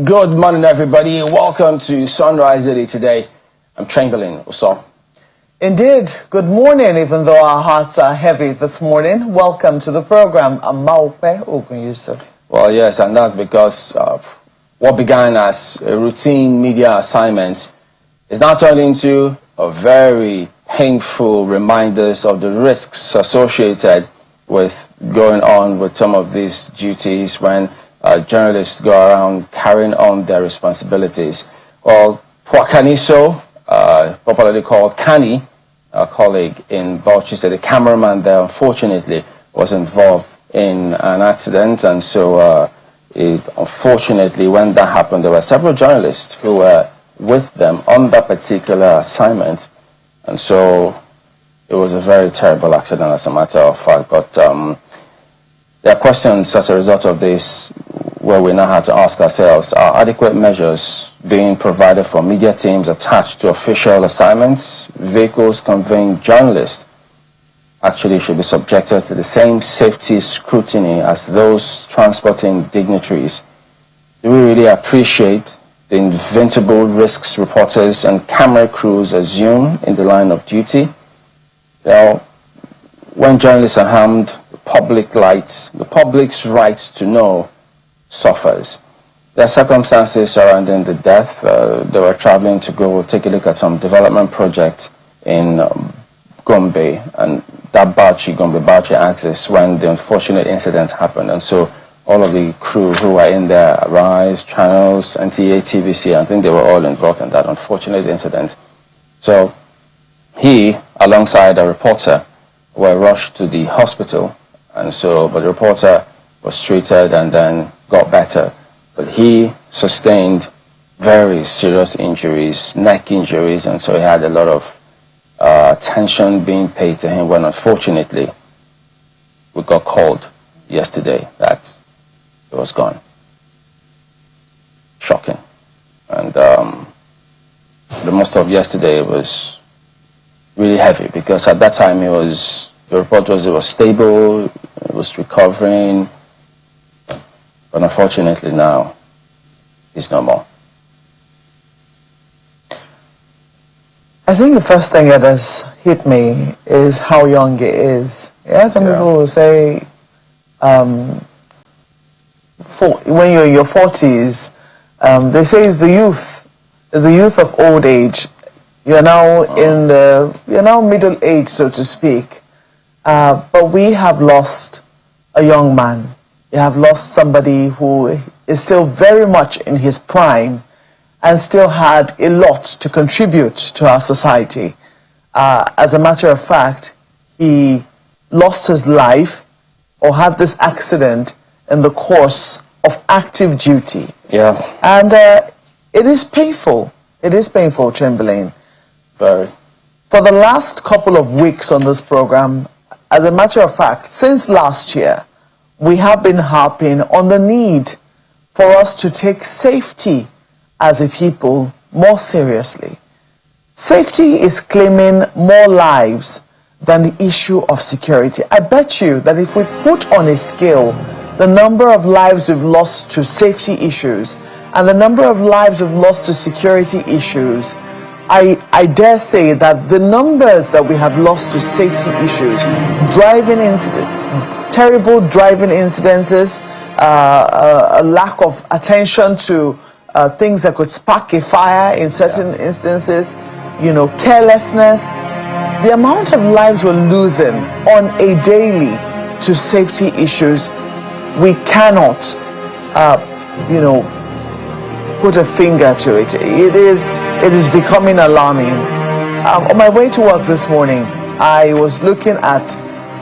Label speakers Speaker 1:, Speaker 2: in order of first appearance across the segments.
Speaker 1: Good morning, everybody. Welcome to Sunrise Daily today. I'm Chamberlain Oso.
Speaker 2: Indeed. Good morning, even though our hearts are heavy this morning. Welcome to the program. I'm Maupe Ogunyusuf.
Speaker 1: Well, yes, and that's because what began as a routine media assignment is now turned into a very painful reminders of the risks associated with going on with some of these duties when journalists go around carrying on their responsibilities. Well, Kaniso, popularly called Kani, a colleague in Bauchi, said the cameraman there unfortunately was involved in an accident, and so unfortunately when that happened there were several journalists who were with them on that particular assignment, and so it was a very terrible accident as a matter of fact. But there are questions as a result of this where we now have to ask ourselves, are adequate measures being provided for media teams attached to official assignments? Vehicles conveying journalists actually should be subjected to the same safety scrutiny as those transporting dignitaries. Do we really appreciate the inventable risks reporters and camera crews assume in the line of duty? Well, when journalists are harmed, the public's right to know suffers. There are circumstances surrounding the death. They were traveling to go take a look at some development project in Gombe, and that Gombe-Bauchi axis when the unfortunate incident happened. And so all of the crew who were in there, Arise, Channels, NTA, TVC, I think they were all involved in that unfortunate incident. So he, alongside a reporter, were rushed to the hospital, and so, but the reporter was treated and then got better. But he sustained very serious injuries, neck injuries, and so he had a lot of attention being paid to him when unfortunately we got called yesterday that he was gone. Shocking. And the most of yesterday was really heavy because at that time the report was it was stable, it was recovering, but unfortunately now he's no more.
Speaker 2: I think the first thing that has hit me is how young he is. Yeah, some people will say when you're in your 40s, they say it's the youth of old age. You're now you're now middle age, so to speak. But we have lost a young man. You have lost somebody who is still very much in his prime and still had a lot to contribute to our society. As a matter of fact, he lost his life or had this accident in the course of active duty.
Speaker 1: Yeah.
Speaker 2: And it is painful. It is painful, Chamberlain.
Speaker 1: Very.
Speaker 2: For the last couple of weeks on this program, as a matter of fact, since last year, we have been harping on the need for us to take safety as a people more seriously. Safety is claiming more lives than the issue of security. I bet you that if we put on a scale the number of lives we've lost to safety issues and the number of lives we've lost to security issues, I dare say that the numbers that we have lost to safety issues, terrible driving incidences, a lack of attention to things that could spark a fire in certain instances, carelessness, the amount of lives we're losing on a daily to safety issues, we cannot, put a finger to it. It is becoming alarming. On my way to work this morning, I was looking at,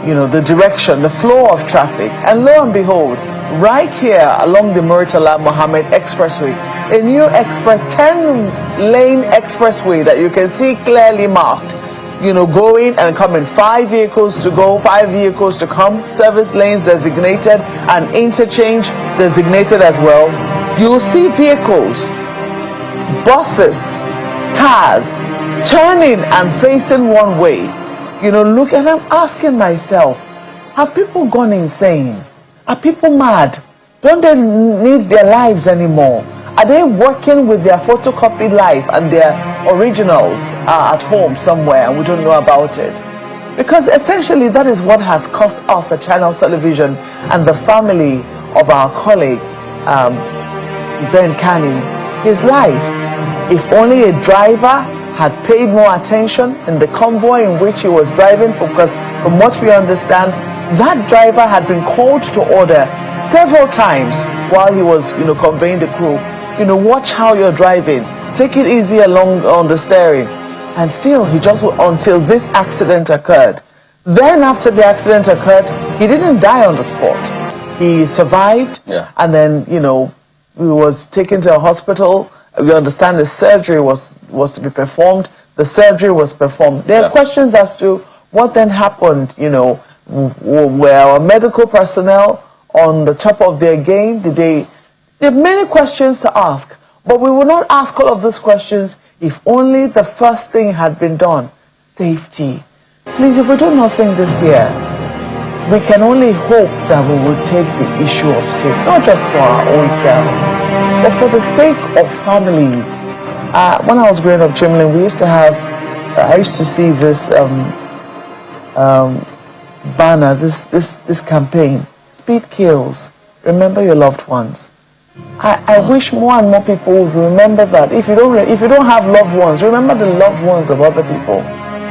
Speaker 2: the direction, the flow of traffic, and lo and behold, right here along the Murtala Mohammed Expressway, a new 10-lane expressway that you can see clearly marked, going and coming, 5 vehicles to go, 5 vehicles to come, service lanes designated, and interchange designated as well. You'll see vehicles, buses, cars, turning and facing one way. Look, and I'm asking myself, have people gone insane? Are people mad? Don't they need their lives anymore? Are they working with their photocopied life and their originals are at home somewhere and we don't know about it? Because essentially that is what has cost us at Channels Television and the family of our colleague, Ben Kani, his life. If only a driver had paid more attention in the convoy in which he was driving, because from what we understand, that driver had been called to order several times while he was, conveying the crew. Watch how you're driving. Take it easy along on the steering. And still, he just, until this accident occurred. Then after the accident occurred, he didn't die on the spot. He survived, and then, he was taken to a hospital. We understand the surgery was to be performed. The surgery was performed. There are questions as to what then happened, were our medical personnel on the top of their game? There are many questions to ask, but we will not ask all of these questions if only the first thing had been done, safety. Please, if we do nothing this year, we can only hope that we will take the issue of safety, not just for our own selves, but for the sake of families. When I was growing up, Chimlin, we used to have, I used to see this banner, this campaign, Speed Kills, remember your loved ones. I wish more and more people would remember that. If you don't have loved ones, remember the loved ones of other people.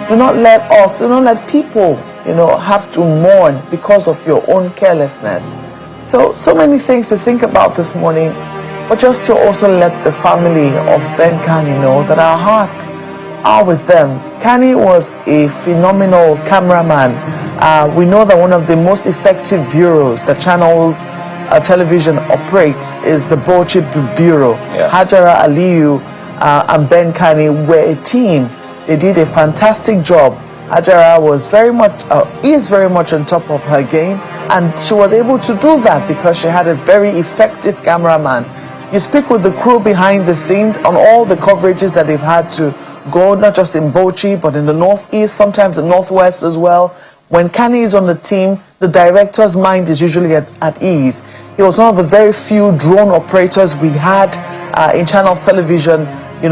Speaker 2: Do not let people, have to mourn because of your own carelessness. So many things to think about this morning, but just to also let the family of Ben Kani know that our hearts are with them. Kani was a phenomenal cameraman. We know that one of the most effective bureaus that Channels Television operates is the Bauchi Bureau. Hajara Aliyu and Ben Kani were a team. They did a fantastic job. Hajara is very much on top of her game, and she was able to do that because she had a very effective cameraman. You speak with the crew behind the scenes on all the coverages that they've had to go, not just in Bauchi, but in the northeast, sometimes the northwest as well. When Kani is on the team, the director's mind is usually at ease. He was one of the very few drone operators we had in Channels Television,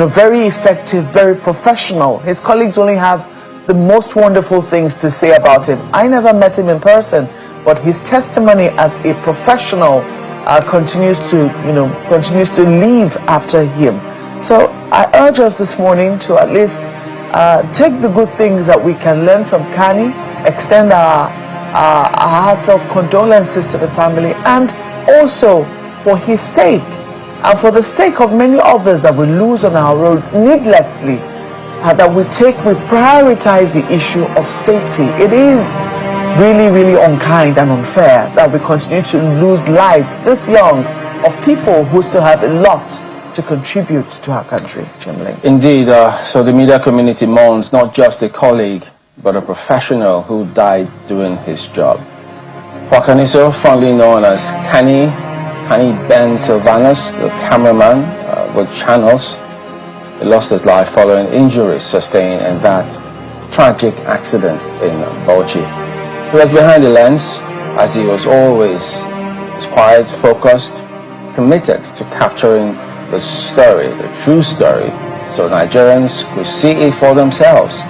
Speaker 2: very effective, very professional. His colleagues only have the most wonderful things to say about him. I never met him in person, but his testimony as a professional continues to live after him. So I urge us this morning to at least take the good things that we can learn from Kani, extend our heartfelt condolences to the family, and also for his sake and for the sake of many others that we lose on our roads needlessly, that we prioritize the issue of safety. It is really, really unkind and unfair that we continue to lose lives this young of people who still have a lot to contribute to our country. Chimley.
Speaker 1: Indeed, so the media community mourns not just a colleague, but a professional who died doing his job. Wakaniso, fondly known as Kani Ben, the cameraman with Channels, he lost his life following injuries sustained in that tragic accident in Bauchi. He was behind the lens, as he was always quiet, focused, committed to capturing the story, the true story, so Nigerians could see it for themselves.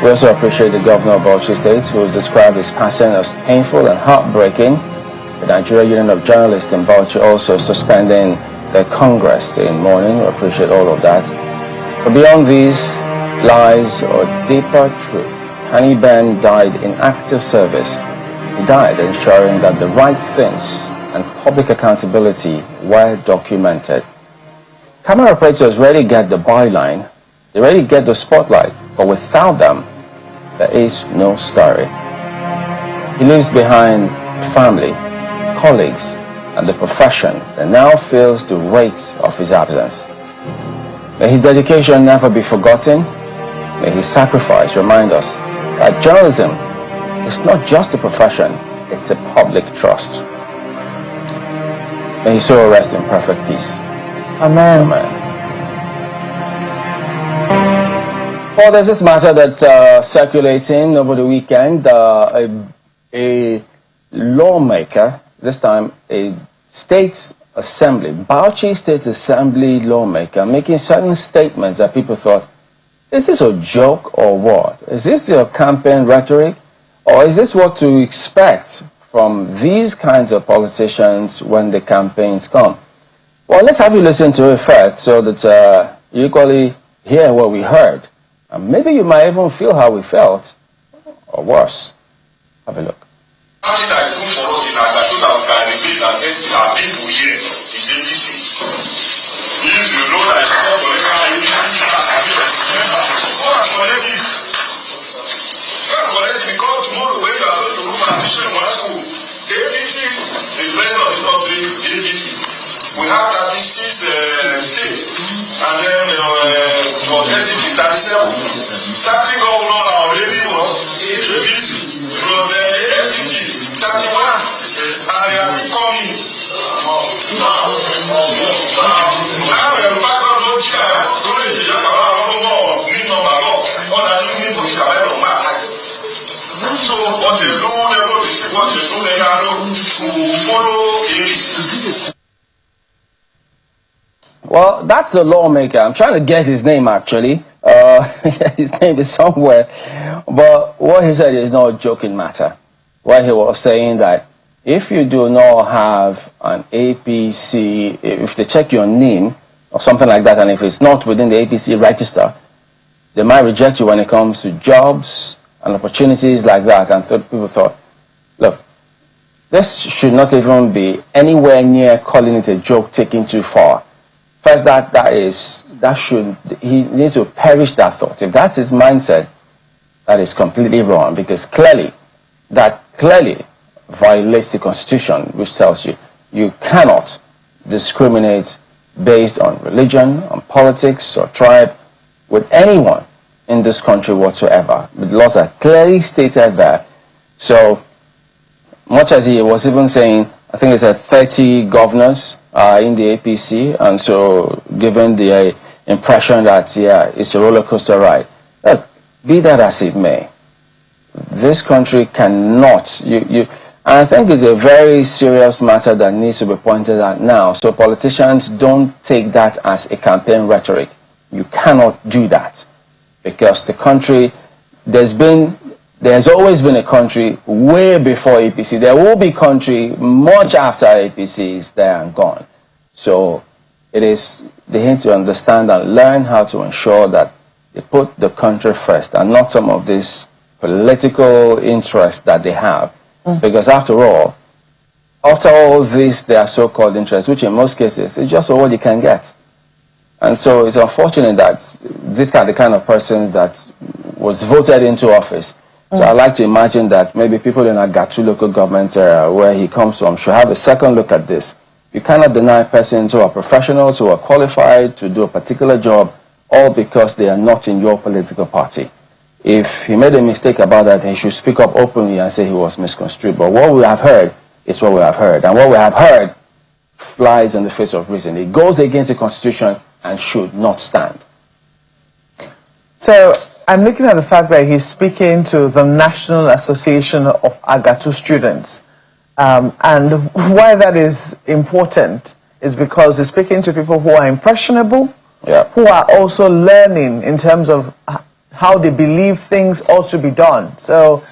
Speaker 1: We also appreciate the governor of Bauchi State, who has described his passing as painful and heartbreaking. The Nigeria Union of Journalists in Bauchi also suspending their Congress in mourning. We appreciate all of that. But beyond these lies or deeper truth, Kani Ben died in active service. He died ensuring that the right things and public accountability were documented. Camera operators rarely get the byline, they rarely get the spotlight, but without them, there is no story. He leaves behind family, colleagues, and the profession that now feels the weight of his absence. May his dedication never be forgotten. May his sacrifice remind us that journalism is not just a profession, it's a public trust. May his soul rest in perfect peace.
Speaker 2: Amen.
Speaker 1: Amen. Well, there's this matter that circulating over the weekend. A lawmaker, this time a state Assembly, Bauchi State Assembly lawmaker, making certain statements that people thought, is this a joke or what? Is this your campaign rhetoric? Or is this what to expect from these kinds of politicians when the campaigns come? Well, let's have you listen to it first so that you equally hear what we heard. And maybe you might even feel how we felt, or worse. Have a look.
Speaker 3: Something that is good for us in Nigeria so that we can elevate and get our people here is ABC. If you know that it's not political, you need to go and collect it. Go and collect it because tomorrow when you are going to look for admission in one school, the ABC, the president of this country, the ABC, we have 36 states, and then for SCT 37, 30 governors are already ABC, from the SCT 31, and they are still coming. Now, we have background no chair, don't need to just allow more need number law, or that you need to get a man. So, what you do, they go to see what you do, they are to follow ABC.
Speaker 1: Well, that's a lawmaker. I'm trying to get his name, actually. His name is somewhere. But what he said is not a joking matter. What he was saying that if you do not have an APC, if they check your name or something like that, and if it's not within the APC register, they might reject you when it comes to jobs and opportunities like that. And people thought, look, this should not even be anywhere near calling it a joke taken too far. First, he needs to perish that thought. If that's his mindset, that is completely wrong, because that clearly violates the Constitution, which tells you you cannot discriminate based on religion, on politics, or tribe with anyone in this country whatsoever. The laws are clearly stated there. So, much as he was even saying, I think it's 30 governors in the APC, and so given the impression that, yeah, it's a roller coaster ride. Look, be that as it may, this country cannot, and I think it's a very serious matter that needs to be pointed out now, so politicians don't take that as a campaign rhetoric. You cannot do that, because the country, there's always been a country way before APC. There will be country much after APC is there and gone. So they need to understand and learn how to ensure that they put the country first and not some of this political interest that they have. Because after all this, their so-called interests, which in most cases is just all you can get. And so it's unfortunate that this kind of person that was voted into office. So I like to imagine that maybe people in Agatu local government area where he comes from should have a second look at this. You cannot deny persons who are professionals, who are qualified to do a particular job, all because they are not in your political party. If he made a mistake about that, he should speak up openly and say he was misconstrued. But what we have heard is what we have heard. And what we have heard flies in the face of reason. It goes against the Constitution and should not stand.
Speaker 2: So I'm looking at the fact that he's speaking to the National Association of Agatu Students. And why that is important is because he's speaking to people who are impressionable, who are also learning in terms of how they believe things ought to be done. So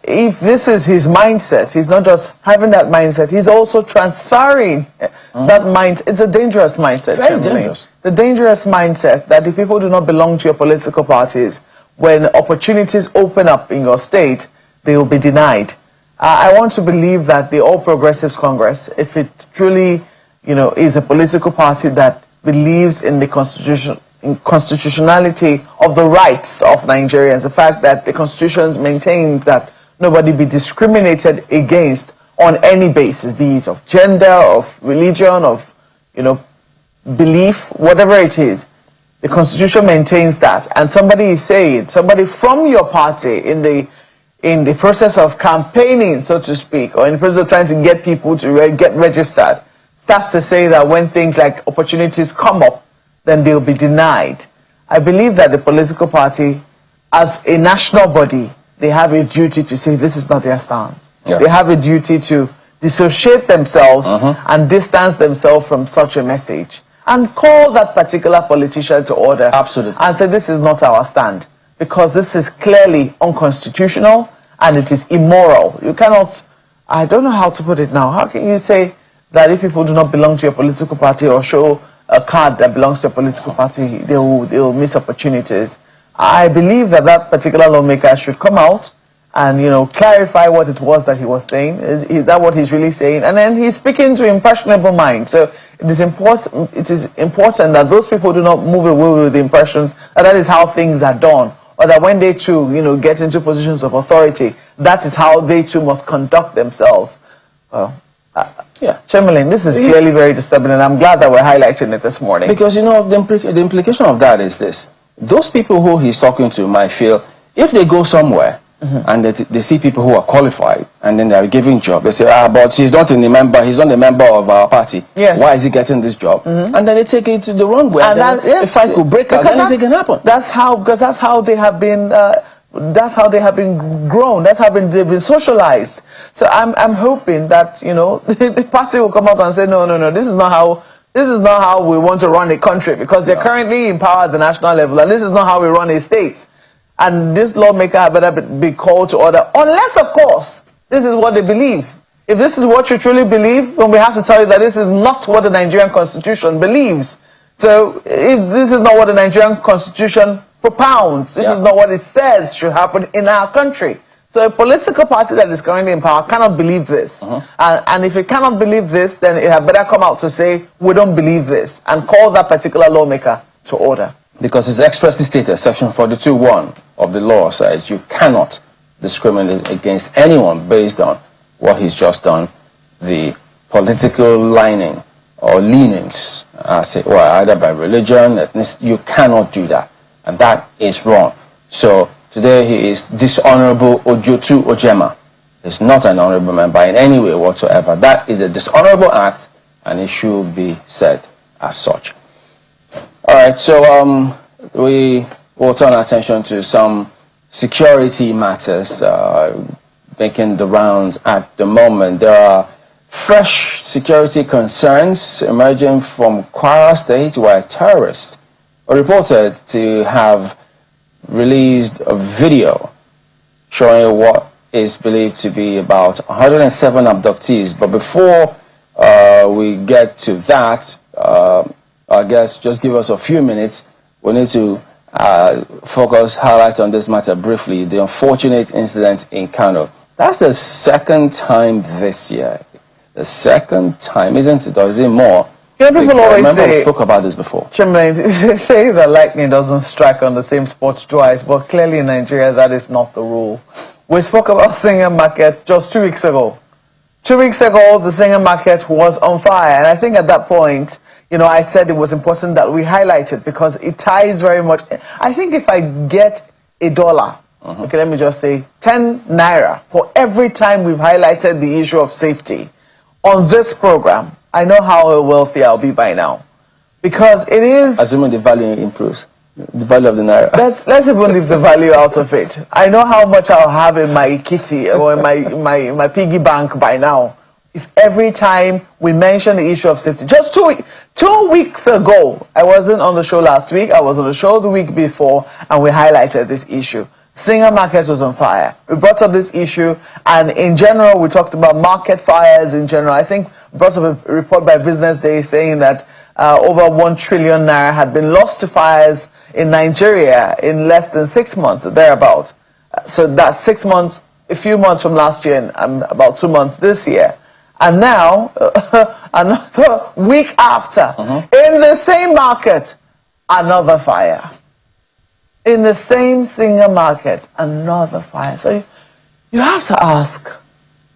Speaker 2: if this is his mindset, he's not just having that mindset, he's also transferring that mindset. It's a dangerous mindset.
Speaker 1: Very dangerous.
Speaker 2: The dangerous mindset that if people do not belong to your political parties, when opportunities open up in your state, they will be denied. I want to believe that the All Progressives Congress, if it truly, is a political party that believes in the constitutionality of the rights of Nigerians, the fact that the Constitution maintains that nobody be discriminated against on any basis, be it of gender, of religion, of, belief, whatever it is. The Constitution maintains that, and somebody from your party in the process of campaigning, so to speak, or in the process of trying to get people to get registered, starts to say that when things like opportunities come up, then they'll be denied. I believe that the political party, as a national body, they have a duty to say this is not their stance. Yeah. They have a duty to dissociate themselves and distance themselves from such a message and call that particular politician to order.
Speaker 1: Absolutely.
Speaker 2: And say this is not our stand, because this is clearly unconstitutional and it is immoral. You cannot, I don't know how to put it now. How can you say that if people do not belong to your political party or show a card that belongs to a political party, they will miss opportunities? I believe that that particular lawmaker should come out and, you know, clarify what it was that he was saying. Is that what he's really saying? And then he's speaking to impressionable minds. So it is important that those people do not move away with the impression that that is how things are done, or that when they too, you know, get into positions of authority, that is how they too must conduct themselves. Well, yeah, Chamberlain, this is clearly very disturbing, and I'm glad that we're highlighting it this morning.
Speaker 1: Because, you know, the implication of that is this. Those people who he's talking to might feel, if they go somewhere and they see people who are qualified and then they are giving job, they say, but he's not a member of our party.
Speaker 2: Yes.
Speaker 1: Why is he getting this job? And then they take it the wrong way.
Speaker 2: And
Speaker 1: then if I could break out, anything can happen.
Speaker 2: That's how they have been. That's how they have been grown. That's how they've been socialized. So I'm hoping that, you know, the party will come out and say, no, this is not how we want to run a country, because they're currently in power at the national level, and this is not how we run a state. And this lawmaker better be called to order, unless, of course, this is what they believe. If this is what you truly believe, then we have to tell you that this is not what the Nigerian Constitution believes. So if this is not what the Nigerian Constitution propounds, this is not what it says should happen in our country. So a political party that is currently in power cannot believe this. And if it cannot believe this, then it had better come out to say, we don't believe this, and call that particular lawmaker to order.
Speaker 1: Because it's expressly stated, Section 42(1) of the law says you cannot discriminate against anyone based on what he's just done, the political lining or leanings, either by religion, ethnicity. You cannot do that. And that is wrong. So today he is dishonorable Ojotu Ojema. He's not an honorable member in any way whatsoever. That is a dishonorable act, and it should be said as such. All right, so we will turn our attention to some security matters making the rounds at the moment. There are fresh security concerns emerging from Kwara State, where terrorists are reported to have released a video showing what is believed to be about 107 abductees. But before we get to that, I guess just give us a few minutes. We need to highlight on this matter briefly, the unfortunate incident in Kano. That's the second time this year. The second time, isn't it? Or is it more?
Speaker 2: You know, people always say,
Speaker 1: we spoke about this before.
Speaker 2: Chamberlain, they say that lightning doesn't strike on the same spot twice, but clearly in Nigeria that is not the rule. We spoke about Singer Market just 2 weeks ago. 2 weeks ago, the Singer Market was on fire, and I think at that point, you know, I said it was important that we highlight it because it ties very much. I think if I get $1, okay, let me just say 10 naira for every time we've highlighted the issue of safety on this program, I know how wealthy I'll be by now. Because it is...
Speaker 1: Assuming the value improves. The value of the naira.
Speaker 2: Let's even leave the value out of it. I know how much I'll have in my kitty or in my piggy bank by now. If every time we mention the issue of safety, just 2 weeks ago, I wasn't on the show last week, I was on the show the week before, and we highlighted this issue. Singer Market was on fire. We brought up this issue, and in general, we talked about market fires in general. I think we brought up a report by Business Day saying that over 1 trillion naira had been lost to fires in Nigeria in less than 6 months, thereabout. So that's 6 months, a few months from last year, and about 2 months this year. And now, another week after, in the same market, another fire. In the same Singer Market, another fire. So you have to ask,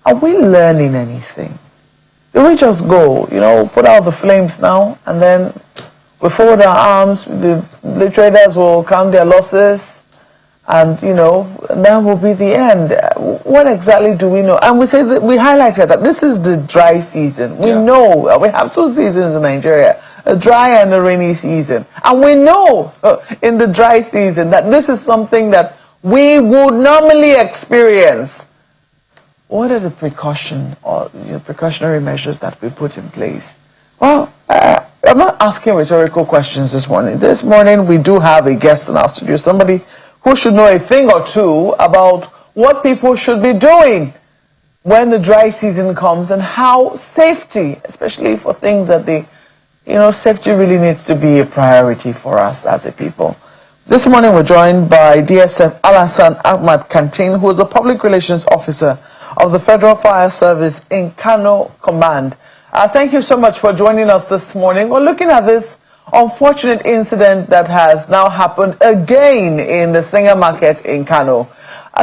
Speaker 2: are we learning anything? Do we just go, you know, put out the flames now, and then we fold our arms, the traders will count their losses, and, you know, that will be the end. What exactly do we know? And we say that we highlighted that this is the dry season. We know we have 2 seasons in Nigeria, a dry and a rainy season. And we know in the dry season that this is something that we would normally experience what are the precautionary measures that we put in place? Well, I'm not asking rhetorical questions this morning. This morning we do have a guest in our studio, somebody who should know a thing or two about what people should be doing when the dry season comes and how safety, especially for things that safety really needs to be a priority for us as a people. This morning we're joined by DSF Alasan Ahmad Kantin, who is the Public Relations Officer of the Federal Fire Service in Kano Command. Thank you so much for joining us this morning. We're looking at this unfortunate incident that has now happened again in the Singer Market in Kano.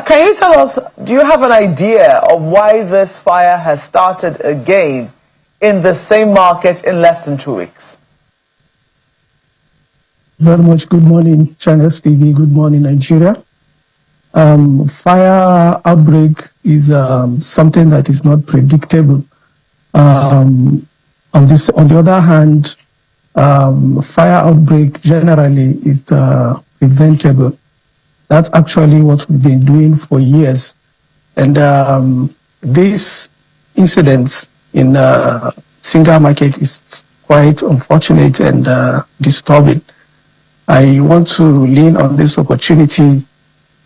Speaker 2: Can you tell us, do you have an idea of why this fire has started again in the same market in less than 2 weeks?
Speaker 4: Very much. Good morning, Channels TV. Good morning, Nigeria. Fire outbreak is something that is not predictable. On the other hand, fire outbreak generally is preventable. That's actually what we've been doing for years. And these incidents in Singer Market is quite unfortunate and disturbing. I want to lean on this opportunity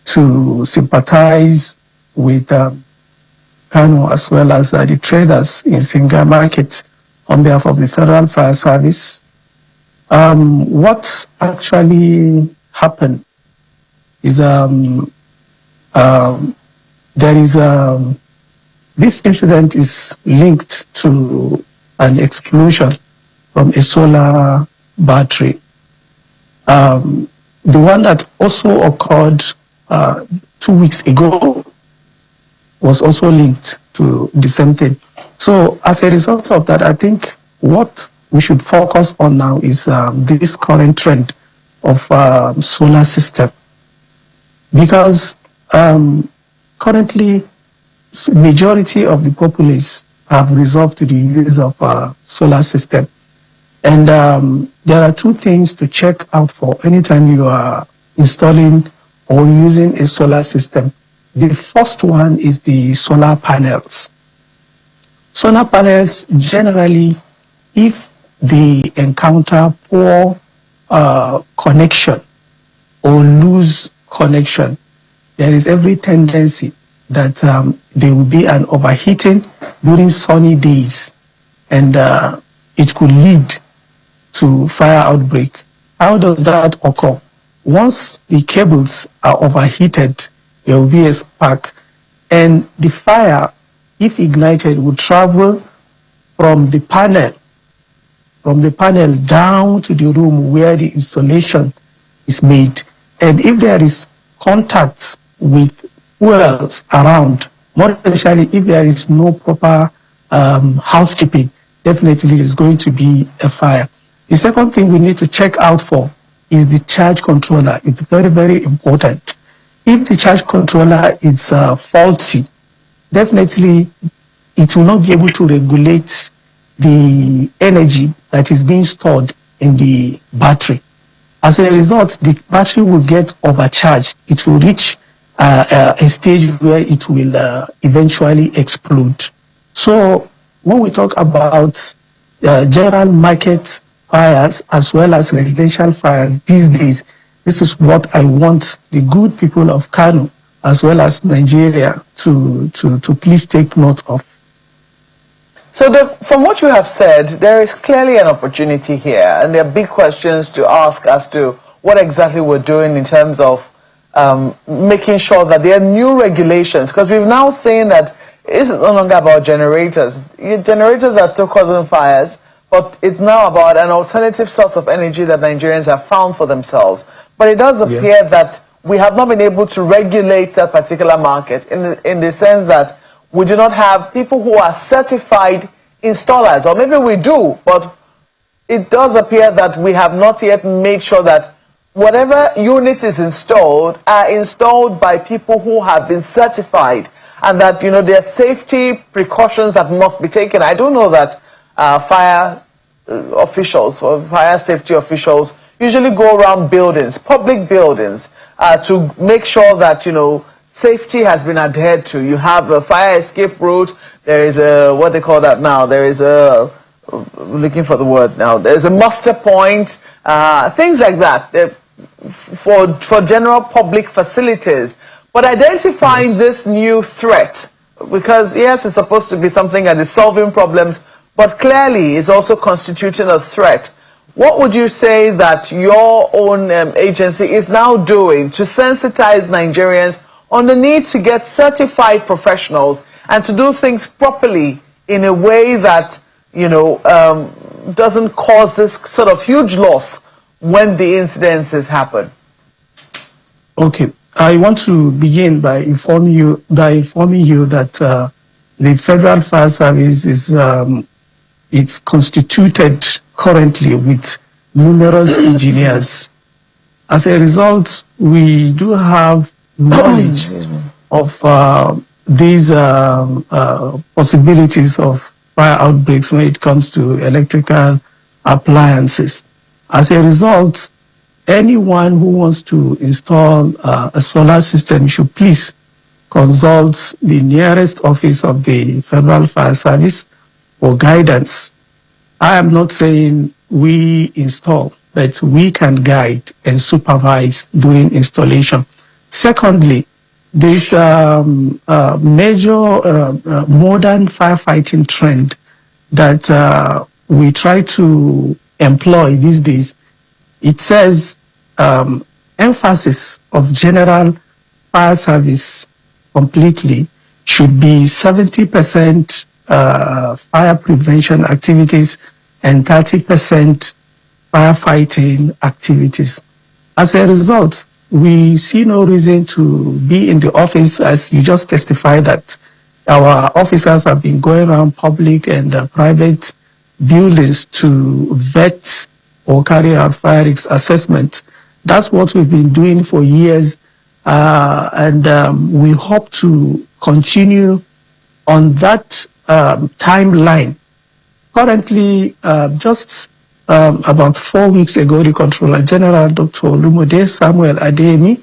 Speaker 4: to sympathize with Kano as well as the traders in Singer Market on behalf of the Federal Fire Service. What actually happened is this incident is linked to an explosion from a solar battery. The one that also occurred 2 weeks ago was also linked to the same thing. So as a result of that, I think what we should focus on now is this current trend of solar system. Because currently, majority of the populace have resolved to the use of solar system. And there are two things to check out for anytime you are installing or using a solar system. The first one is the solar panels. Solar panels, generally, if they encounter poor connection or loose connection, there is every tendency that there will be an overheating during sunny days, and it could lead to fire outbreak. How does that occur? Once the cables are overheated, there will be a spark, and the fire, if ignited, will travel from the panel down to the room where the installation is made. And if there is contact with fuels around, more especially if there is no proper housekeeping, definitely is going to be a fire. The second thing we need to check out for is the charge controller. It's very, very important. If the charge controller is faulty, definitely it will not be able to regulate the energy that is being stored in the battery. As a result, the battery will get overcharged. It will reach a stage where it will eventually explode. So when we talk about general market fires as well as residential fires these days, this is what I want the good people of Kano as well as Nigeria to please take note of.
Speaker 2: So from what you have said, there is clearly an opportunity here, and there are big questions to ask as to what exactly we're doing in terms of making sure that there are new regulations, because we've now seen that this is no longer about generators. Generators are still causing fires, but it's now about an alternative source of energy that Nigerians have found for themselves. But it does appear that we have not been able to regulate that particular market in the sense that we do not have people who are certified installers, or maybe we do, but it does appear that we have not yet made sure that whatever unit is installed are installed by people who have been certified, and that there are safety precautions that must be taken. I don't know that fire officials or fire safety officials usually go around buildings, public buildings, to make sure that safety has been adhered to. You have a fire escape route. There is a, what they call that now, there is a, looking for the word now, there's a muster point, things like that, for general public facilities. But identifying this new threat, because yes, it's supposed to be something that is solving problems, but clearly it's also constituting a threat. What would you say that your own agency is now doing to sensitize Nigerians on the need to get certified professionals and to do things properly in a way that, you know, doesn't cause this sort of huge loss when the incidences happen?
Speaker 4: Okay, I want to begin by informing you that the Federal Fire Service is it's constituted currently with numerous engineers. As a result, we do have knowledge of these possibilities of fire outbreaks when it comes to electrical appliances. As a result, anyone who wants to install a solar system should please consult the nearest office of the Federal Fire Service for guidance. I am not saying we install, but we can guide and supervise during installation. Secondly, this major modern firefighting trend that we try to employ these days, it says emphasis of general fire service completely should be 70% fire prevention activities and 30% firefighting activities. As a result, we see no reason to be in the office, as you just testified that our officers have been going around public and private buildings to vet or carry out fire risk assessment. That's what we've been doing for years, and we hope to continue on that timeline. Currently, just about 4 weeks ago, the Controller General, Dr. Olumode Samuel Adeyemi,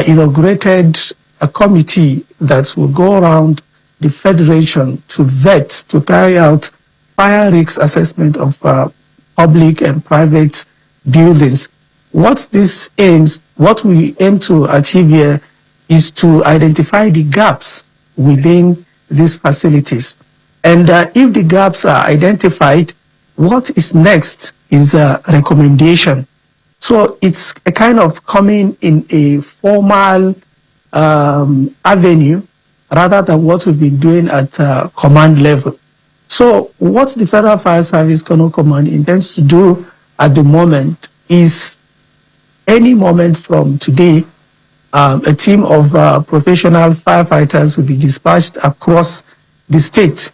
Speaker 4: inaugurated a committee that will go around the Federation to vet, to carry out fire risk assessment of public and private buildings. What we aim to achieve here is to identify the gaps within these facilities. And if the gaps are identified, what is next is a recommendation. So it's a kind of coming in a formal avenue rather than what we've been doing at command level. So what the Federal Fire Service Kano Command intends to do at the moment is, any moment from today, a team of professional firefighters will be dispatched across the state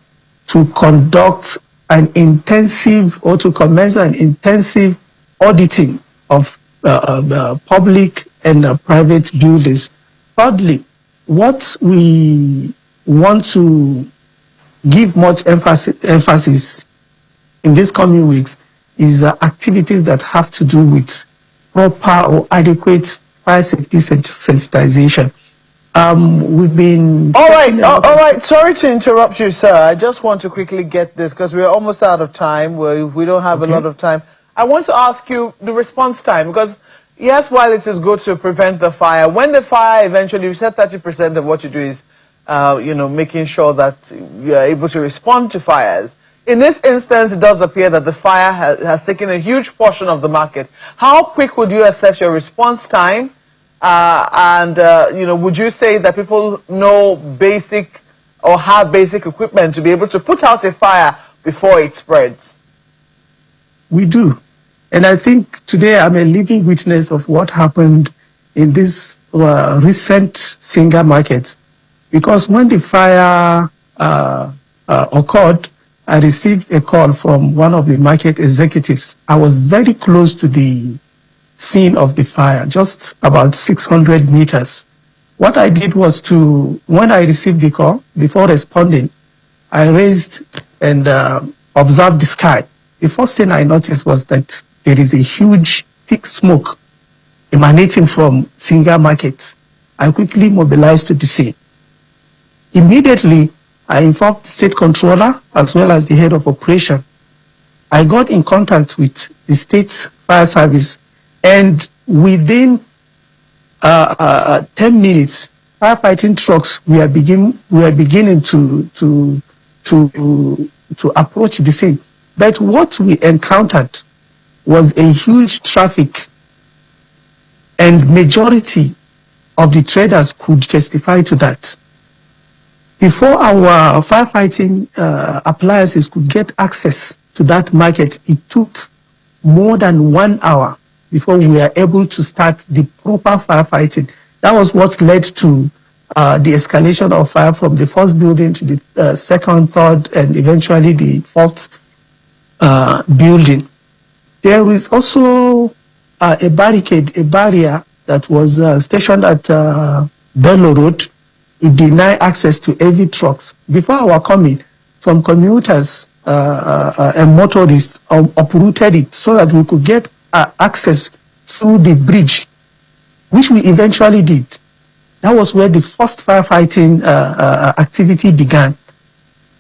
Speaker 4: to conduct an intensive, or to commence an intensive auditing of public and private buildings. Thirdly, what we want to give much emphasis in these coming weeks is activities that have to do with proper or adequate fire safety sensitization. We've been... All
Speaker 2: right. Sorry to interrupt you, sir. I just want to quickly get this, because we're almost out of time. We don't have a lot of time. I want to ask you the response time, because yes, while it is good to prevent the fire, when the fire eventually, you said 30% of what you do is, making sure that you are able to respond to fires. In this instance, it does appear that the fire has taken a huge portion of the market. How quick would you assess your response time? Would you say that people know basic or have basic equipment to be able to put out a fire before it spreads?
Speaker 4: We do. And I think today I'm a living witness of what happened in this recent Singa market. Because when the fire occurred, I received a call from one of the market executives. I was very close to the scene of the fire, just about 600 meters. What I did was when I received the call, before responding, I raised and observed the sky. The first thing I noticed was that there is a huge, thick smoke emanating from Singa market. I quickly mobilized to the scene. Immediately, I informed the state controller as well as the head of operation. I got in contact with the state fire service, and within 10 minutes, firefighting trucks were beginning to approach the scene. But what we encountered was a huge traffic, and majority of the traders could testify to that. Before our firefighting appliances could get access to that market, it took more than 1 hour before we were able to start the proper firefighting. That was what led to the escalation of fire from the first building to the second, third, and eventually the fourth building. There is also a barrier that was stationed at Bello Road. It denied access to heavy trucks. Before our coming, some commuters and motorists uprooted it so that we could get access through the bridge, which we eventually did. That was where the first firefighting activity began.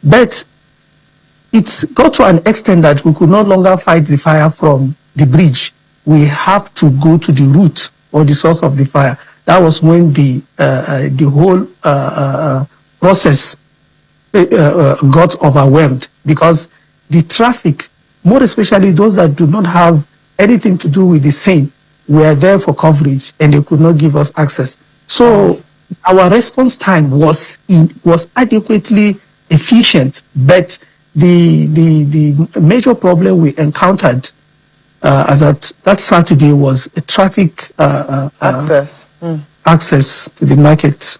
Speaker 4: But it got to an extent that we could no longer fight the fire from the bridge. We have to go to the root or the source of the fire. That was when the whole process got overwhelmed, because the traffic, more especially those that do not have anything to do with the scene, were there for coverage and they could not give us access. So our response time was adequately efficient, but the major problem we encountered as that Saturday was a traffic access to the market.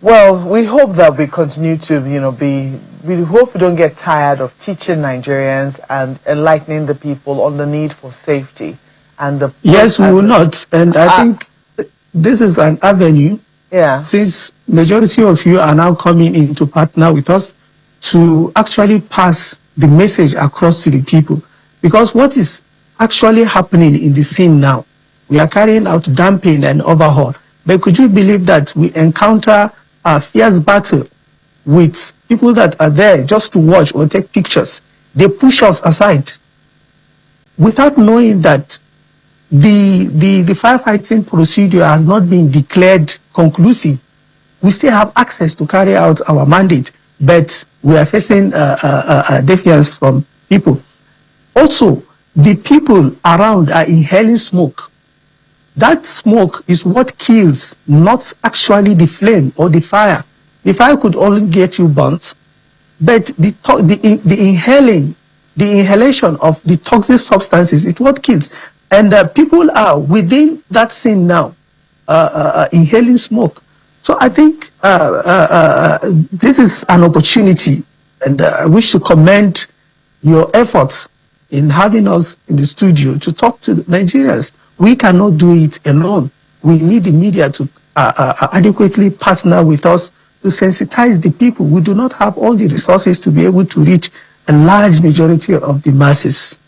Speaker 2: Well, we hope that we continue to, we hope we don't get tired of teaching Nigerians and enlightening the people on the need for safety.
Speaker 4: Yes, we will not. And I think this is an avenue.
Speaker 2: Yeah.
Speaker 4: Since majority of you are now coming in to partner with us to actually pass the message across to the people. Because what is actually happening in the scene now, we are carrying out damping and overhaul. But could you believe that we encounter a fierce battle with people that are there just to watch or take pictures? They push us aside without knowing that the firefighting procedure has not been declared conclusive. We still have access to carry out our mandate, but we are facing defiance from people. Also, the people around are inhaling smoke. That smoke is what kills, not actually the flame or the fire. The fire could only get you burnt, but the inhalation of the toxic substances is what kills. And people are within that scene now, inhaling smoke. So I think this is an opportunity, and I wish to commend your efforts in having us in the studio to talk to the Nigerians. We cannot do it alone. We need the media to adequately partner with us to sensitize the people. We do not have all the resources to be able to reach a large majority of the masses.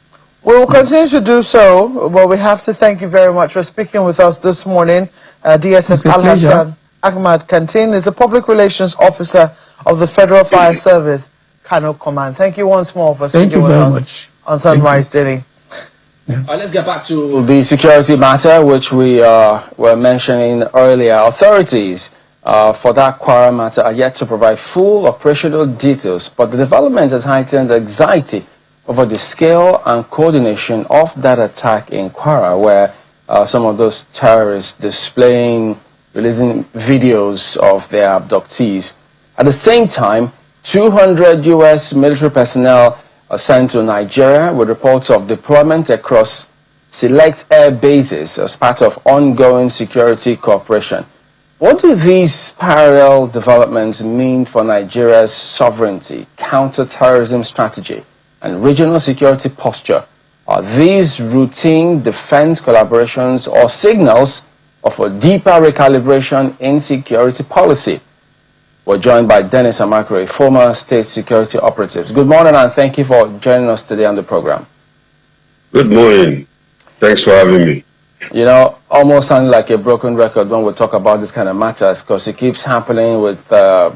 Speaker 2: We will continue to do so, but we have to thank you very much for speaking with us this morning. DSS Al-Hassan Ahmad Kantin is the Public Relations Officer of the Federal Fire Service, Kano Command. Thank you once more for speaking with us on Sunrise Daily.
Speaker 1: Yeah. Let's get back to the security matter, which we were mentioning earlier. Authorities for that Kwara matter are yet to provide full operational details, but the development has heightened anxiety over the scale and coordination of that attack in Kwara, where some of those terrorists releasing videos of their abductees. At the same time, 200 U.S. military personnel are sent to Nigeria with reports of deployment across select air bases as part of ongoing security cooperation. What do these parallel developments mean for Nigeria's sovereignty, counter-terrorism strategy, and regional security posture? Are these routine defense collaborations or signals of a deeper recalibration in security policy? We're joined by Dennis Amakere, former state security operatives. Good morning, and thank you for joining us today on the program.
Speaker 5: Good morning. Thanks for having me.
Speaker 1: You know, almost sound like a broken record when we talk about this kind of matters, because it keeps happening with, I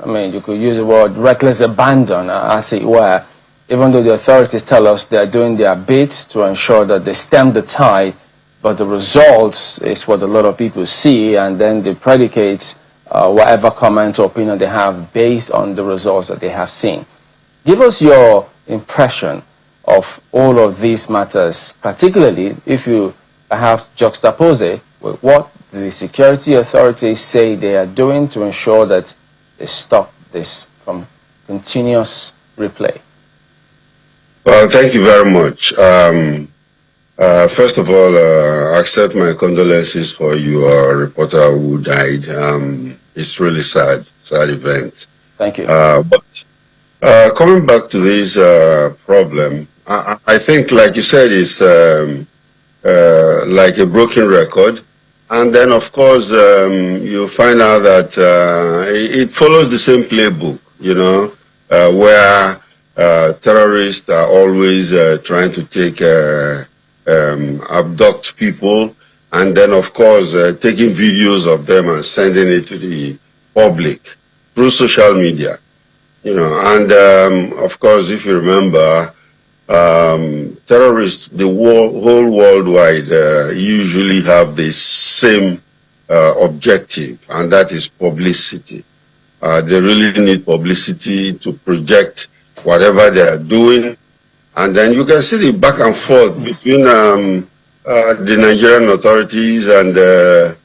Speaker 1: mean, you could use the word reckless abandon, as it were, even though the authorities tell us they're doing their bit to ensure that they stem the tide, but the results is what a lot of people see, and then they predicate whatever comment or opinion they have based on the results that they have seen. Give us your impression of all of these matters, particularly if you perhaps juxtapose it with what the security authorities say they are doing to ensure that they stop this from continuous replay.
Speaker 5: Well, thank you very much. First of all, I accept my condolences for your reporter who died. It's really sad event.
Speaker 1: Thank you.
Speaker 5: But coming back to this problem, I think, like you said, it's like a broken record. And then, of course, you find out that it follows the same playbook, you know, where terrorists are always trying to take, abduct people, and then, of course, taking videos of them and sending it to the public through social media, you know. And, of course, if you remember, terrorists, the whole worldwide, usually have the same objective, and that is publicity. They really need publicity to project whatever they are doing, and then you can see the back and forth between the Nigerian authorities and the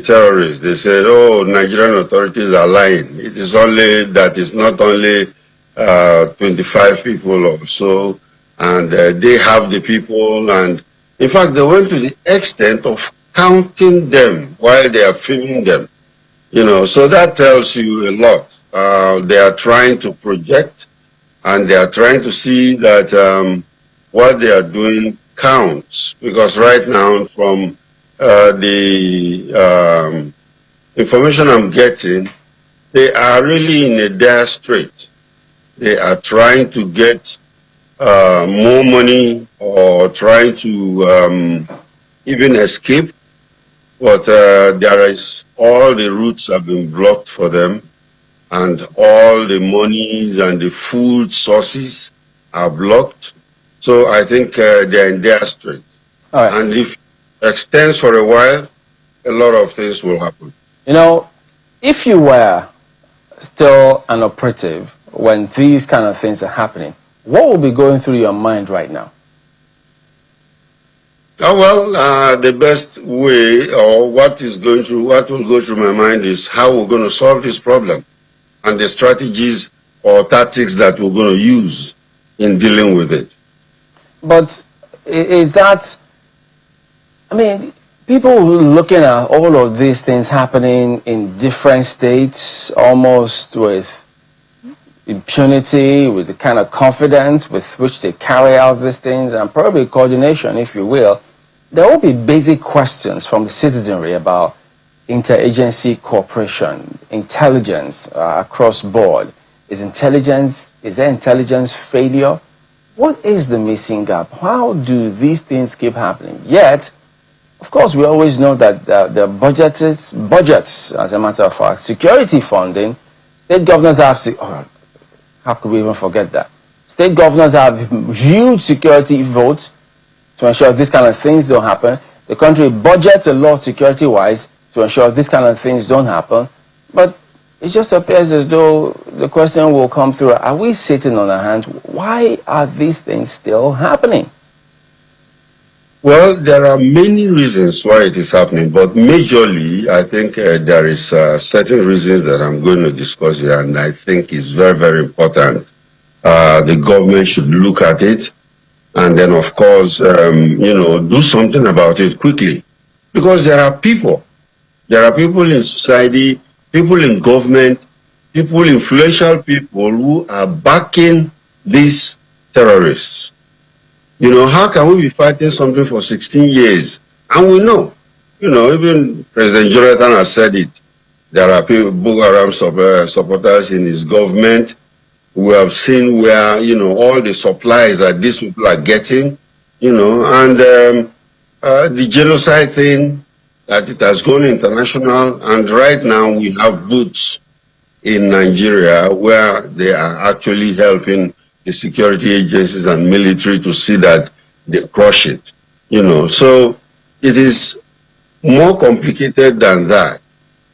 Speaker 5: terrorists. They said, "Oh, Nigerian authorities are lying. It is only that it's not only 25 people or so, and they have the people." And in fact, they went to the extent of counting them while they are filming them, you know. So that tells you a lot. They are trying to project, and they are trying to see that what they are doing counts, because right now, from the information I'm getting, they are really in a dire strait. They are trying to get more money, or trying to even escape, but there is, all the routes have been blocked for them, and all the monies and the food sources are blocked. So I think they're in their strait.
Speaker 1: All right.
Speaker 5: And if it extends for a while, a lot of things will happen.
Speaker 1: You know, if you were still an operative when these kind of things are happening, what will be going through your mind right now?
Speaker 5: Oh, well, the best way, or what will go through my mind, is how we're going to solve this problem, and the strategies or tactics that we're going to use in dealing with it.
Speaker 1: But is that, I mean, people looking at all of these things happening in different states, almost with impunity, with the kind of confidence with which they carry out these things, and probably coordination, if you will, there will be basic questions from the citizenry about interagency cooperation, intelligence across board. Is there intelligence failure? What is the missing gap? How do these things keep happening? Yet, of course, we always know that the budgets, as a matter of fact, security funding, state governors have, how could we even forget that? State governors have huge security votes to ensure these kind of things don't happen. The country budgets a lot security-wise to ensure these kind of things don't happen. But it just appears as though the question will come through, are we sitting on our hands? Why are these things still happening?
Speaker 5: Well, there are many reasons why it is happening, but majorly, I think there is certain reasons that I'm going to discuss here, and I think it's very, very important. The government should look at it, and then, of course, do something about it quickly, because there are people in society, people in government, influential people who are backing these terrorists. You know, how can we be fighting something for 16 years? And we know, even President Jonathan has said it. There are people, Boko Haram supporters in his government. We have seen where, all the supplies that these people are getting, and the genocide thing, that it has gone international, and right now we have boots in Nigeria where they are actually helping the security agencies and military to see that they crush it. So it is more complicated than that.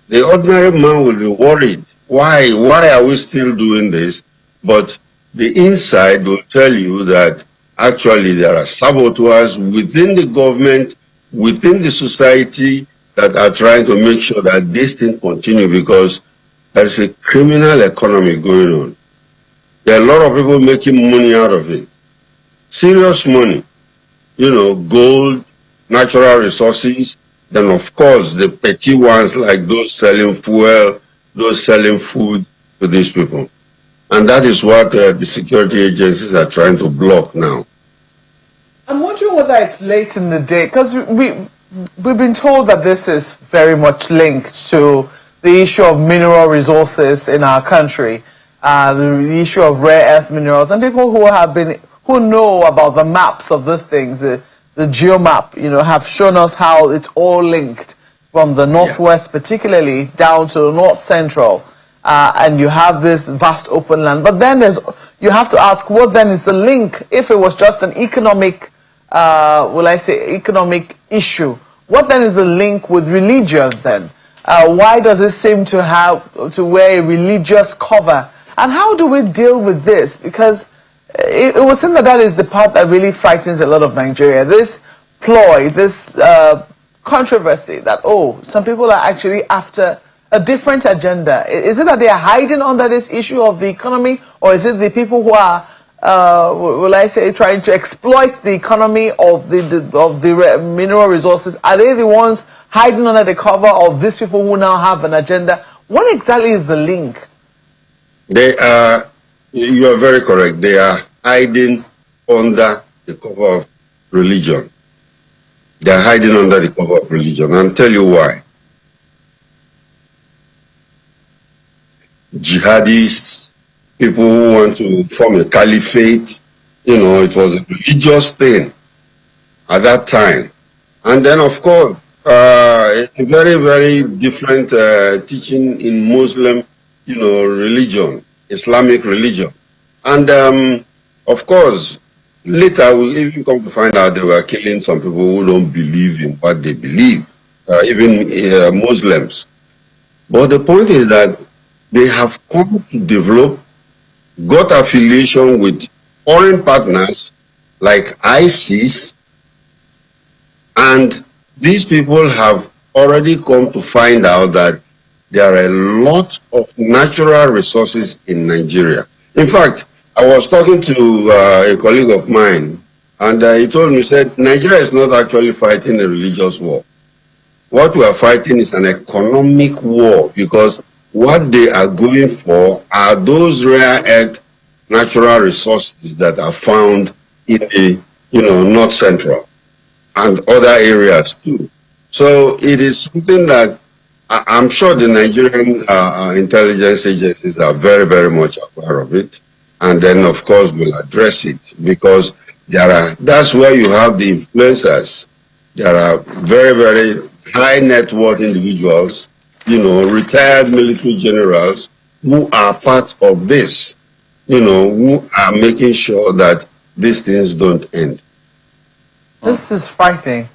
Speaker 5: The ordinary man will be worried. Why are we still doing this? But the inside will tell you that actually there are saboteurs within the government, within the society, that are trying to make sure that this thing continue, because there is a criminal economy going on. There are a lot of people making money out of it. Serious money. Gold, natural resources, then of course the petty ones like those selling fuel, those selling food to these people. And that is what the security agencies are trying to block now.
Speaker 2: I'm wondering whether it's late in the day, because we've been told that this is very much linked to the issue of mineral resources in our country, the issue of rare earth minerals, and people who know about the maps of these things, the geomap, have shown us how it's all linked from the northwest, particularly down to the north central, and you have this vast open land. But then you have to ask, what then is the link? If it was just an economic, economic issue, what then is the link with religion then? Why does it seem to wear a religious cover? And how do we deal with this? Because it would seem that is the part that really frightens a lot of Nigeria. This ploy, this controversy that, some people are actually after a different agenda. Is it that they are hiding under this issue of the economy, or is it the people who are, trying to exploit the economy of the mineral resources? Are they the ones hiding under the cover of these people who now have an agenda? What exactly is the link?
Speaker 5: You are very correct. They are hiding under the cover of religion. They are hiding under the cover of religion. I'll tell you why. Jihadists, people who want to form a caliphate, it was a religious thing at that time. And then, of course, a very, very different teaching in Muslim, religion, Islamic religion. And, of course, later we even come to find out they were killing some people who don't believe in what they believe, even Muslims. But the point is that they have come to develop, got affiliation with foreign partners like ISIS, and these people have already come to find out that there are a lot of natural resources in Nigeria. In fact, I was talking to a colleague of mine, and he told me, he said, Nigeria is not actually fighting a religious war. What we are fighting is an economic war, because what they are going for are those rare earth natural resources that are found in the north central and other areas too. So it is something that I'm sure the Nigerian intelligence agencies are very, very much aware of it, and then of course will address it, because that's where you have the influencers. There are very, very high net worth individuals, retired military generals who are part of this, who are making sure that these things don't end.
Speaker 2: This is frightening.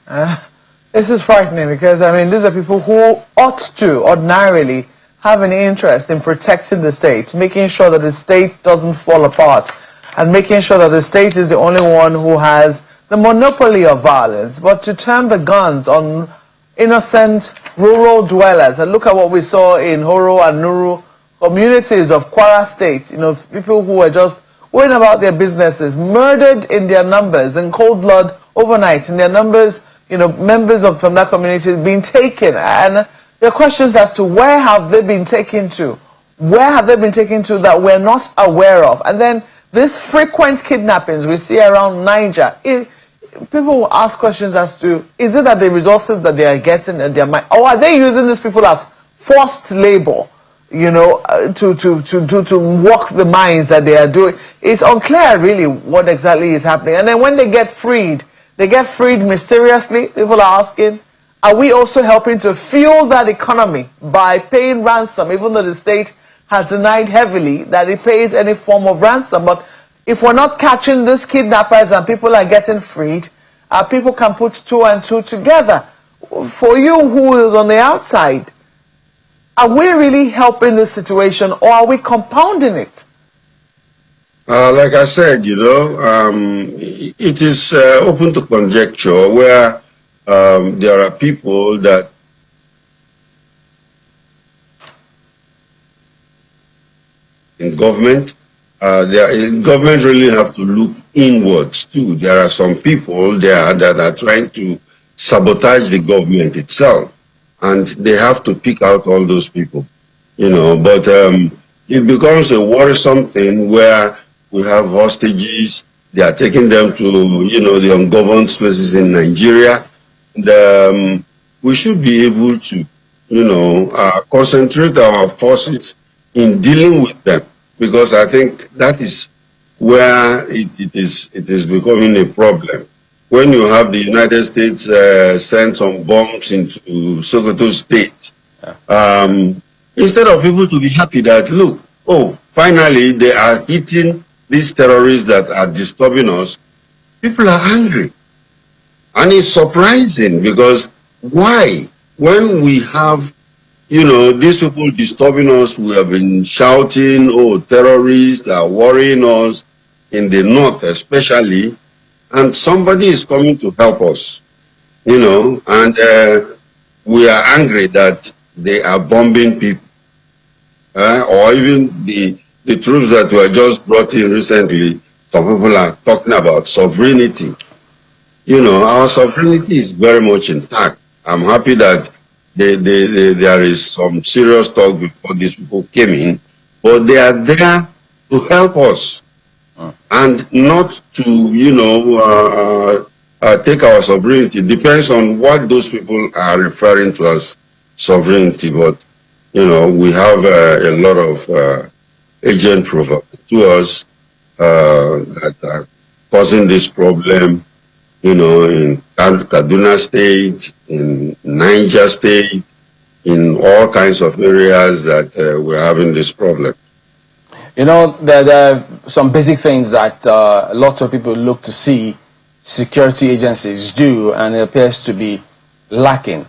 Speaker 2: This is frightening because, these are people who ought to ordinarily have an interest in protecting the state, making sure that the state doesn't fall apart, and making sure that the state is the only one who has the monopoly of violence. But to turn the guns on innocent rural dwellers, and look at what we saw in Horo and Nuru communities of Kwara State, people who were just going about their businesses, murdered in their numbers, in cold blood overnight, in their numbers, members from that community being taken. And there are questions as to where have they been taken to? Where have they been taken to that we're not aware of? And then these frequent kidnappings we see around Niger, people will ask questions as to, is it that the resources that they are getting in their mind, or are they using these people as forced labor, to work the mines that they are doing? It's unclear really what exactly is happening. And then when they get freed, They get freed mysteriously. People are asking, are we also helping to fuel that economy by paying ransom, even though the state has denied heavily that it pays any form of ransom? But if we're not catching these kidnappers and people are getting freed, people can put 2 and 2 together. For you who is on the outside, are we really helping this situation, or are we compounding it?
Speaker 5: Like I said, it is open to conjecture where there are people that in government, government really have to look inwards too. There are some people there that are trying to sabotage the government itself, and they have to pick out all those people, but it becomes a worrisome thing where we have hostages. They are taking them to, the ungoverned spaces in Nigeria. And we should be able to, concentrate our forces in dealing with them, because I think that is where it is becoming a problem. When you have the United States send some bombs into Sokoto State, instead of people to be happy that, look, finally they are hitting these terrorists that are disturbing us, people are angry. And it's surprising, because why? When we have, these people disturbing us, we have been shouting, terrorists are worrying us, in the north especially, and somebody is coming to help us, and we are angry that they are bombing people, or even the troops that were just brought in recently. Some people are talking about sovereignty. Our sovereignty is very much intact. I'm happy that there is some serious talk before these people came in, but they are there to help us, and not to, take our sovereignty. It depends on what those people are referring to as sovereignty, but, we have a lot of agent provocateurs that are causing this problem, in Kaduna State, in Niger State, in all kinds of areas that we're having this problem.
Speaker 1: There are some basic things that lots of people look to see security agencies do, and it appears to be lacking.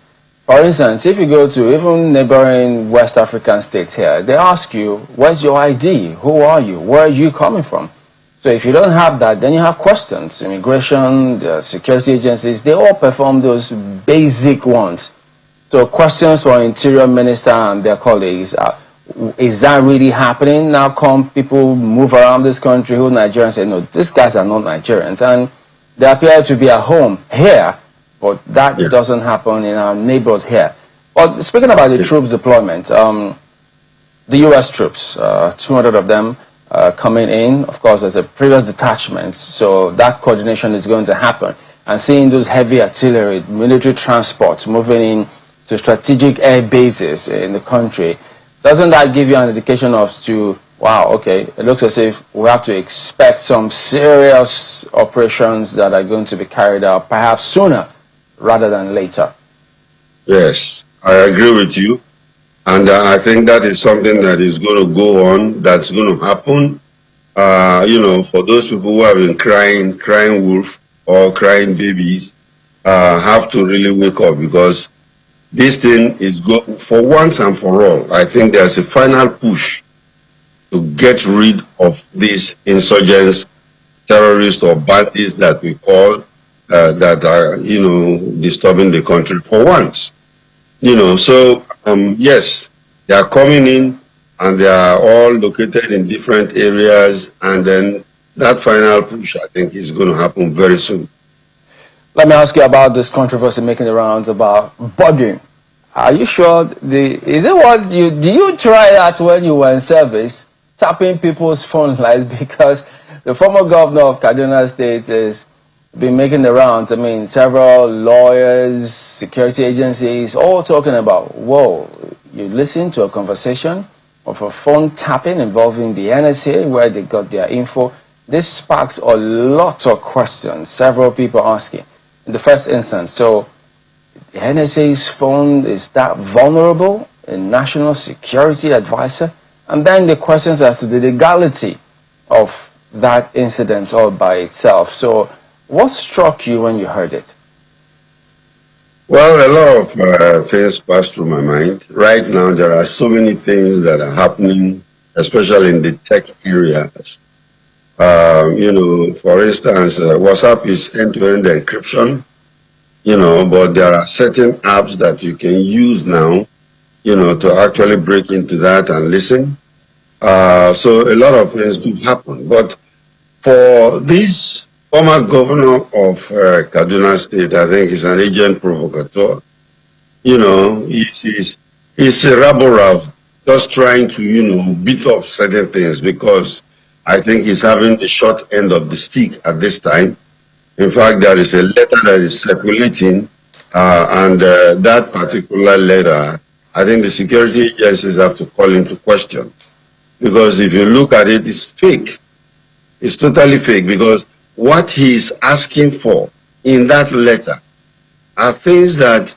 Speaker 1: For instance, if you go to even neighboring West African states here, they ask you, where's your ID? Who are you? Where are you coming from? So if you don't have that, then you have questions. Immigration, the security agencies, they all perform those basic ones. So questions for Interior Minister and their colleagues, is that really happening? Now come people move around this country who Nigerians say, no, these guys are not Nigerians. And they appear to be at home here, but that doesn't happen in our neighbors here. But speaking about the troops deployment, the U.S. troops, 200 of them coming in. Of course, there's a previous detachment, so that coordination is going to happen. And seeing those heavy artillery, military transport moving in to strategic air bases in the country, doesn't that give you an indication as to, wow, okay, it looks as if we have to expect some serious operations that are going to be carried out perhaps sooner rather than later?
Speaker 5: Yes, I agree with you. And I think that is something that is going to go on, that's going to happen. For those people who have been crying wolf or crying babies, have to really wake up, because this thing is for once and for all. I think there's a final push to get rid of these insurgents, terrorists or bandits that we call, that are, disturbing the country for once. So yes, they are coming in, and they are all located in different areas, and then that final push, I think, is going to happen very soon.
Speaker 1: Let me ask you about this controversy making the rounds about bugging. Are you sure? Do you try that when you were in service, tapping people's phone lines? Because the former governor of Kaduna State has been making the rounds. I mean, several lawyers, security agencies, all talking about, whoa, you listen to a conversation of a phone tapping involving the NSA where they got their info. This sparks a lot of questions. Several people asking, in the first instance. So the NSA's phone is that vulnerable, a national security advisor? And then the questions as to the legality of that incident all by itself. So what struck you when you heard it?
Speaker 5: Well, a lot of things passed through my mind. Right now, there are so many things that are happening, especially in the tech areas. For instance, WhatsApp is end-to-end encryption, but there are certain apps that you can use now, to actually break into that and listen. So a lot of things do happen. But for this former governor of Kaduna State, I think he's an agent provocateur. He's a rabble-rouse, just trying to, beat up certain things, because I think he's having the short end of the stick at this time. In fact, there is a letter that is circulating, and that particular letter, I think the security agencies have to call into question. Because if you look at it, it's fake. It's totally fake, because what he is asking for in that letter are things that,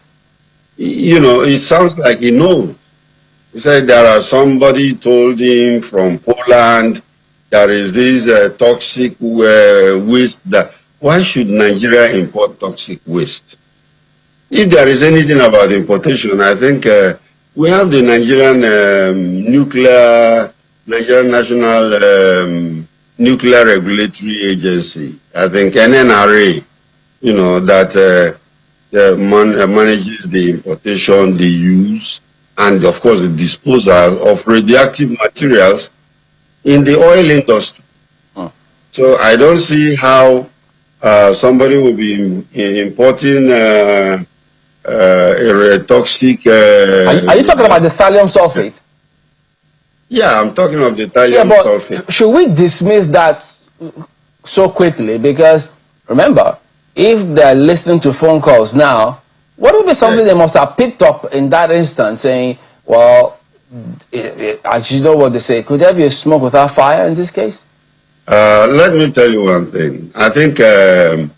Speaker 5: it sounds like he knows. He said somebody told him from Poland, there is this toxic waste. Why should Nigeria import toxic waste? If there is anything about importation, I think we have the Nigerian National Nuclear Regulatory Agency, I think NNRA, that manages the importation, the use, and of course the disposal of radioactive materials in the oil industry. So I don't see how somebody will be importing a toxic...
Speaker 1: Are you talking about the thallium sulfate?
Speaker 5: Yeah, I'm talking of the thallium sulfate.
Speaker 1: Should we dismiss that so quickly? Because remember, if they're listening to phone calls now, what would be something they must have picked up in that instance, saying, well, as you know what they say, could there be a smoke without fire in this case?
Speaker 5: Let me tell you one thing. I think the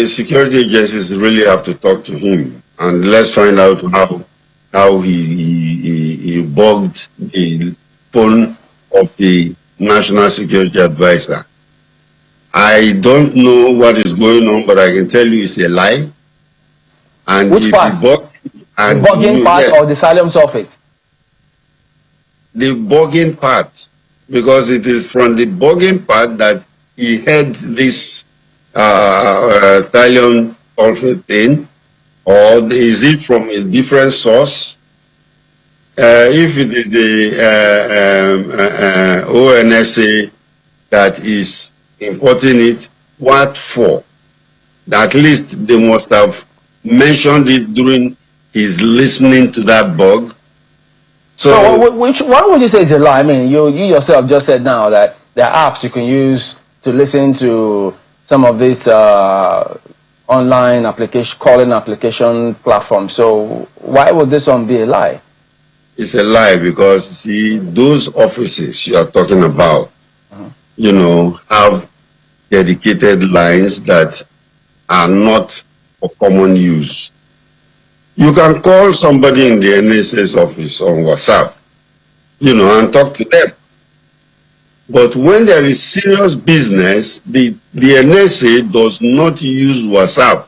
Speaker 5: security agencies really have to talk to him, and let's find out how he bugged the phone of the National Security Advisor. I don't know what is going on, but I can tell you it's a lie. And
Speaker 1: which part? The bugging part or the thallium sulfate?
Speaker 5: The bugging part, because it is from the bugging part that he had this thallium sulfate thing, or is it from a different source? If it is the ONSA that is importing it, what for? At least they must have mentioned it during his listening to that bug.
Speaker 1: So which one would you say is a lie? I mean, you yourself just said now that there are apps you can use to listen to some of these online calling application platforms. So why would this one be a lie?
Speaker 5: It's a lie because, see, those offices you are talking about, have dedicated lines that are not for common use. You can call somebody in the NSA's office on WhatsApp, and talk to them. But when there is serious business, the NSA does not use WhatsApp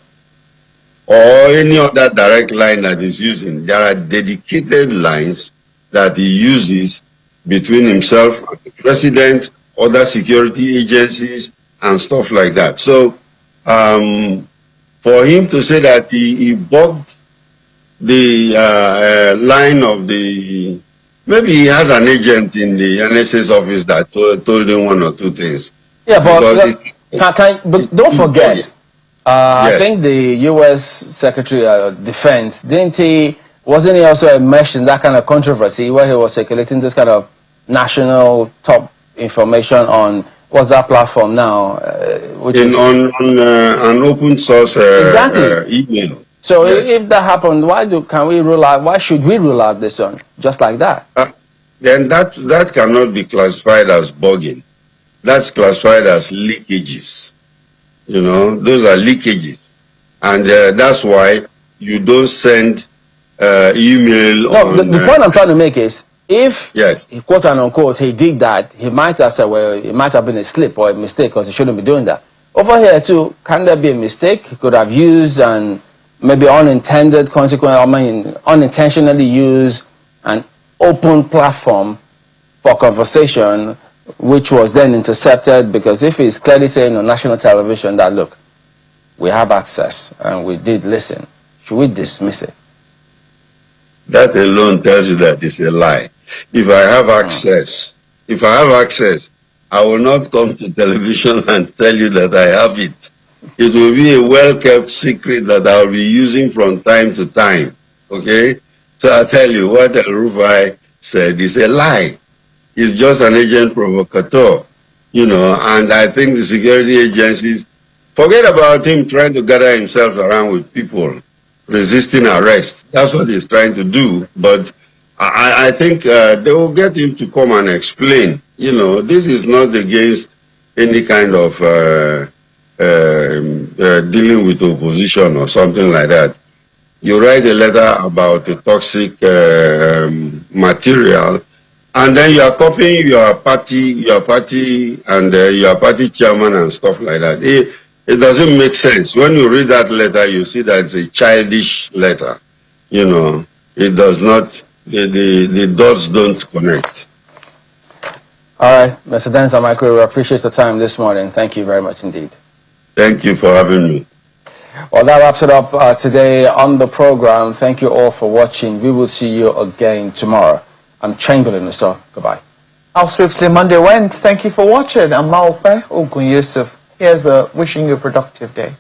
Speaker 5: or any other direct line that is using. There are dedicated lines that he uses between himself and the president, other security agencies, and stuff like that. So for him to say that he bugged the line of the... Maybe he has an agent in the NSA's office that told him one or two things.
Speaker 1: Yeah, but don't forget, yes. I think the U.S. Secretary of Defense, wasn't he also enmeshed in that kind of controversy where he was circulating this kind of national top information on, what's that platform now?
Speaker 5: On an open source email.
Speaker 1: So yes. If that happened, why should we rule out this one just like that?
Speaker 5: Then that cannot be classified as bugging. That's classified as leakages. You know, those are leakages. And that's why you don't send email
Speaker 1: No,
Speaker 5: on...
Speaker 1: the point I'm trying to make is, if,
Speaker 5: yes,
Speaker 1: quote unquote, he did that, he might have said, well, it might have been a slip or a mistake because he shouldn't be doing that. Over here, too, can there be a mistake? He could have used and maybe unintended consequence, I mean, unintentionally use an open platform for conversation, which was then intercepted, because if he's clearly saying on national television that, look, we have access and we did listen, should we dismiss it?
Speaker 5: that alone tells you that it's a lie. If I have access, I will not come to television and tell you that I have it. It will be a well-kept secret that I'll be using from time to time. Okay? So I tell you, what El Rufai said is a lie. He's just an agent provocateur, you know, and I think the security agencies, forget about him trying to gather himself around with people resisting arrest. That's what he's trying to do. But I think they will get him to come and explain. You know, this is not against any kind of dealing with opposition or something like that. You write a letter about a toxic material, and then you are copying your party, and your party chairman and stuff like that. It doesn't make sense. When you read that letter, you see that it's a childish letter. You know, it does not, the dots don't connect.
Speaker 1: All right, Mr. Denzel Michael, we appreciate your time this morning. Thank you very much indeed.
Speaker 5: Thank you for having me.
Speaker 1: Well, that wraps it up today on the program. Thank you all for watching. We will see you again tomorrow. I'm Chamberlain, so goodbye.
Speaker 2: How swiftly Monday went. Thank you for watching. I'm Maope Ogun Yusuf. Here's wishing you a productive day.